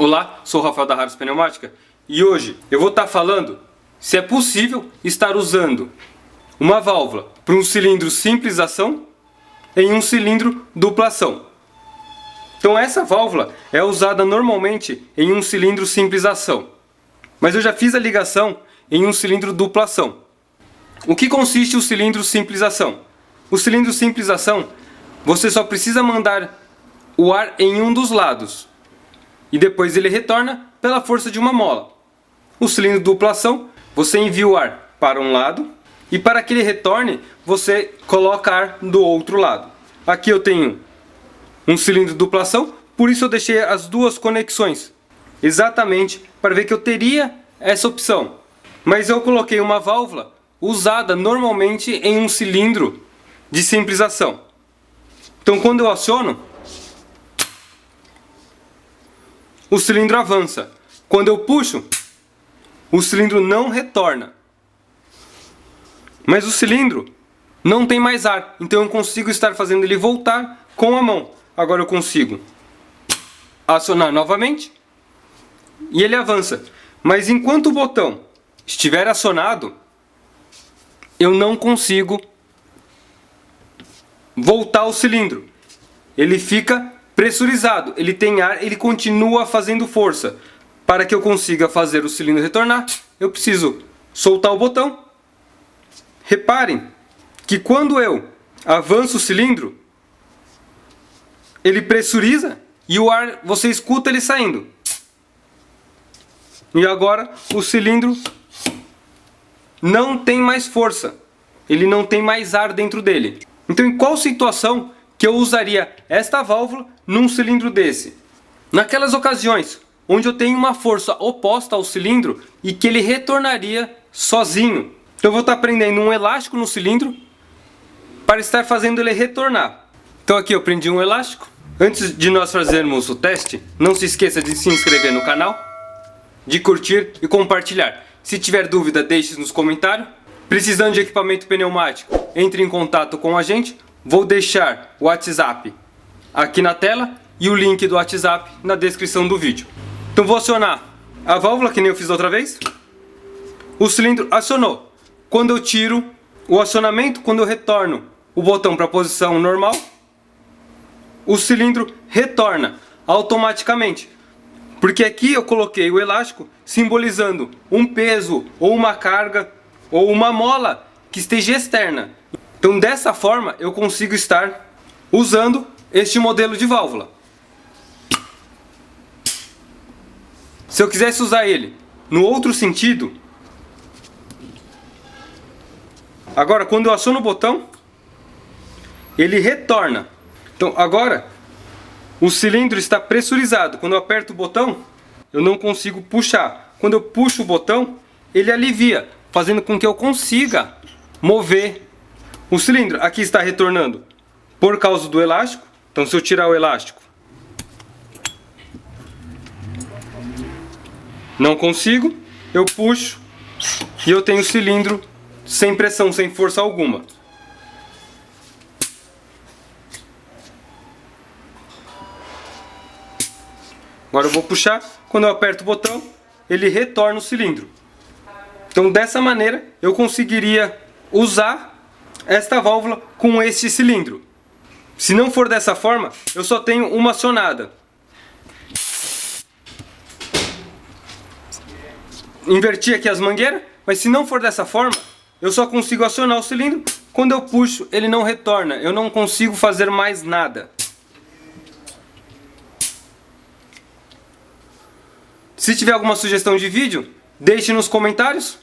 Olá, sou o Rafael da Harus Pneumática e hoje eu vou estar falando se é possível estar usando uma válvula para um cilindro simples ação em um cilindro dupla ação. Então essa válvula é usada normalmente em um cilindro simples ação, mas eu já fiz a ligação em um cilindro dupla ação. O que consiste o cilindro simples ação? O cilindro simples ação, você só precisa mandar o ar em um dos lados e depois ele retorna pela força de uma mola. O cilindro dupla ação, você envia o ar para um lado e para que ele retorne, você coloca ar do outro lado. Aqui eu tenho um cilindro dupla ação, por isso eu deixei as duas conexões, exatamente para ver que eu teria essa opção. Mas eu coloquei uma válvula usada normalmente em um cilindro de simples ação. Então quando eu aciono, o cilindro avança. Quando eu puxo, o cilindro não retorna. Mas o cilindro não tem mais ar, então eu consigo estar fazendo ele voltar com a mão. Agora eu consigo acionar novamente e ele avança. Mas enquanto o botão estiver acionado, eu não consigo voltar o cilindro. Ele fica pressurizado, ele tem ar, ele continua fazendo força. Para que eu consiga fazer o cilindro retornar, eu preciso soltar o botão. Reparem que quando eu avanço o cilindro, ele pressuriza e o ar, você escuta ele saindo. E agora o cilindro não tem mais força, ele não tem mais ar dentro dele. Então em qual situação que eu usaria esta válvula num cilindro desse? Naquelas ocasiões onde eu tenho uma força oposta ao cilindro e que ele retornaria sozinho. Então eu vou estar prendendo um elástico no cilindro para estar fazendo ele retornar. Então aqui eu prendi um elástico. Antes de nós fazermos o teste, não se esqueça de se inscrever no canal, de curtir e compartilhar. Se tiver dúvida, deixe nos comentários. Precisando de equipamento pneumático, entre em contato com a gente. Vou deixar o WhatsApp aqui na tela e o link do WhatsApp na descrição do vídeo. Então vou acionar a válvula que nem eu fiz da outra vez. O cilindro acionou. Quando eu tiro o acionamento, quando eu retorno o botão para a posição normal, o cilindro retorna automaticamente. Porque aqui eu coloquei o elástico simbolizando um peso ou uma carga ou uma mola que esteja externa. Então dessa forma eu consigo estar usando este modelo de válvula. Se eu quisesse usar ele no outro sentido, agora quando eu aciono o botão, ele retorna. Então agora o cilindro está pressurizado. Quando eu aperto o botão, eu não consigo puxar. Quando eu puxo o botão, ele alivia, fazendo com que eu consiga mover o cilindro. Aqui está retornando por causa do elástico. Então se eu tirar o elástico, não consigo. Eu puxo e eu tenho o cilindro sem pressão, sem força alguma. Agora eu vou puxar, quando eu aperto o botão, ele retorna o cilindro. Então dessa maneira eu conseguiria usar esta válvula com este cilindro. Se não for dessa forma, eu só tenho uma acionada. Inverti aqui as mangueiras, mas se não for dessa forma, eu só consigo acionar o cilindro. Quando eu puxo, ele não retorna, eu não consigo fazer mais nada. Se tiver alguma sugestão de vídeo, deixe nos comentários.